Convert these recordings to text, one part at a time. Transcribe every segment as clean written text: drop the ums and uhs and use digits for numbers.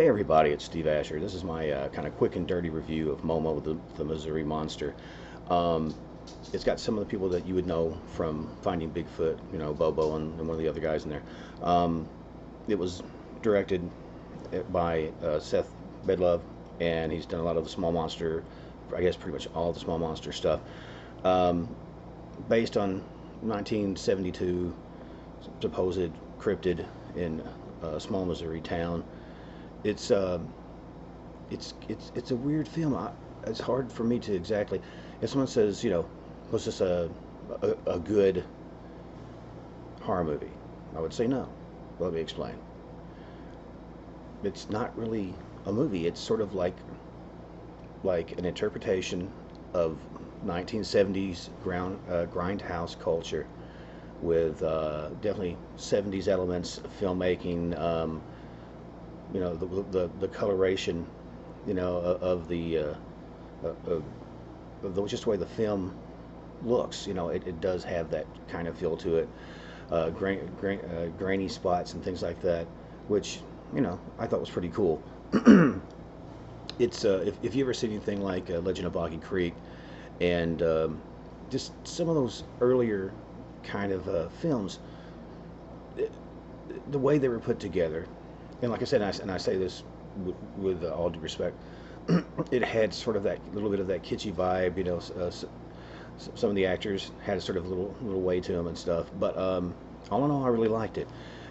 Hey everybody, it's Steve Asher. This is my kind of quick and dirty review of Momo the Missouri Monster. Um, it's got some of the people that you would know from Finding Bigfoot, you know, Bobo and one of the other guys in there. Um, it was directed by Seth Bedlove, and he's done a lot of the small monster, I guess pretty much all the small monster stuff. Um, Based on 1972 supposed cryptid in a small Missouri town. It's it's a weird film. It's hard for me to exactly. If someone says, you know, was this a good horror movie? I would say no. Let me explain. It's not really a movie. It's sort of like an interpretation of 1970s grindhouse culture with definitely 70s elements of filmmaking. You know, the coloration, you know, of just the way the film looks. You know, it does have that kind of feel to it, grainy spots and things like that, which, you know, I thought was pretty cool. It's if you ever seen anything like Legend of Boggy Creek, and just some of those earlier kind of films, the way they were put together. And like I said, and I say this with all due respect, it had sort of that little bit of that kitschy vibe, you know. Some of the actors had sort of a little way to them and stuff. But all in all, I really liked it.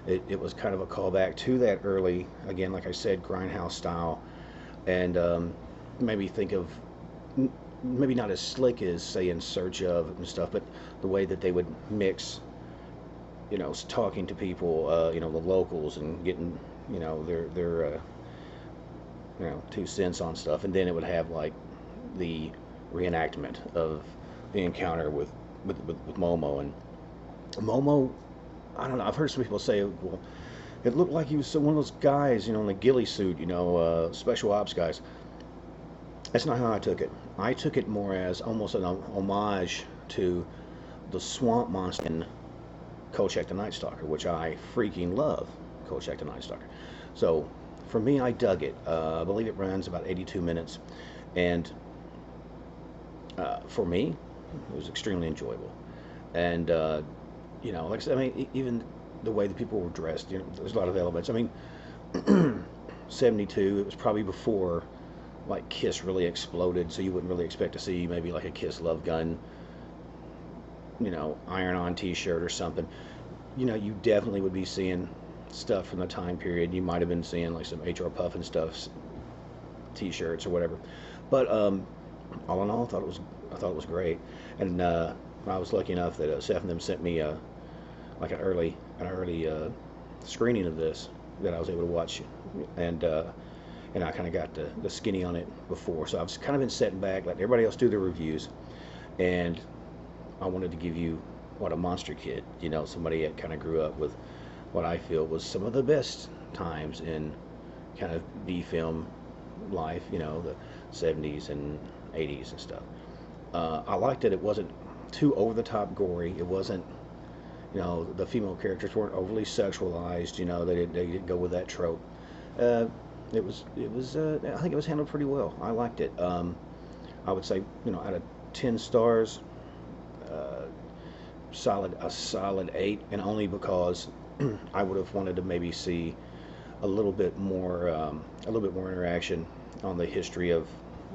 It was kind of a callback to that early, again, like I said, grindhouse style, and maybe think of maybe not as slick as, say, In Search Of and stuff, but the way that they would mix, you know, talking to people, you know, the locals, and getting, you know, their you know, 2 cents on stuff, and then it would have like the reenactment of the encounter with Momo. And Momo, I don't know, I've heard some people say, well, it looked like he was one of those guys, you know, in the ghillie suit, you know, special ops guys. That's not how I took it. I took it more as almost an homage to the swamp monster in Kolchak the Night Stalker, which I freaking love. Kolchak the Night Stalker. So for me, I dug it. I believe it runs about 82 minutes, and for me, it was extremely enjoyable. And you know, like I said, I mean, even the way the people were dressed, you know, there's a lot of elements. I mean, 72, it was probably before like Kiss really exploded, so you wouldn't really expect to see maybe like a Kiss Love Gun, you know, iron-on T-shirt or something. You know, you definitely would be seeing stuff from the time period. You might have been seeing like some HR Puffin stuff, T-shirts or whatever. But all in all, I thought it was great. And I was lucky enough that Seth and them sent me like an early screening of this that I was able to watch, and I kind of got the skinny on it before, so I've kind of been sitting back, letting everybody else do their reviews, and I wanted to give you what a monster kid, you know, somebody that kind of grew up with what I feel was some of the best times in kind of B film life, you know, the 70s and 80s and stuff. I liked it. It wasn't too over the top gory. It wasn't, you know, the female characters weren't overly sexualized. You know, they didn't go with that trope. It was I think it was handled pretty well. I liked it. I would say, you know, out of 10 stars, a solid 8, and only because I would have wanted to maybe see a little bit more interaction on the history of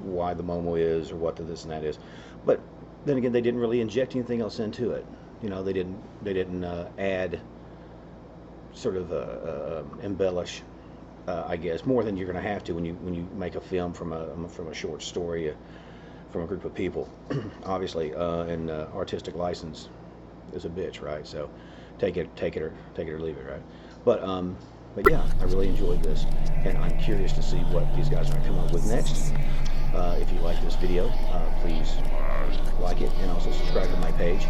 why the Momo is, or what the this and that is. But then again, they didn't really inject anything else into it. You know, they didn't add, sort of embellish, I guess, more than you're going to have to when you make a film from a short story, from a group of people. Obviously, and artistic license is a bitch, right? So take it or leave it, right? But yeah, I really enjoyed this, and I'm curious to see what these guys are going to come up with next. If you like this video, please like it, and also subscribe to my page.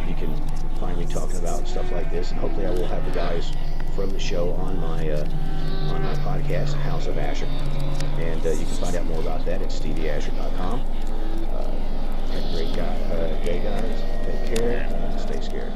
You can find me talking about stuff like this, and hopefully I will have the guys from the show on my podcast, House of Asher, and you can find out more about that at stevieasher.com. Have a great day, guys. Take care. Stay scared.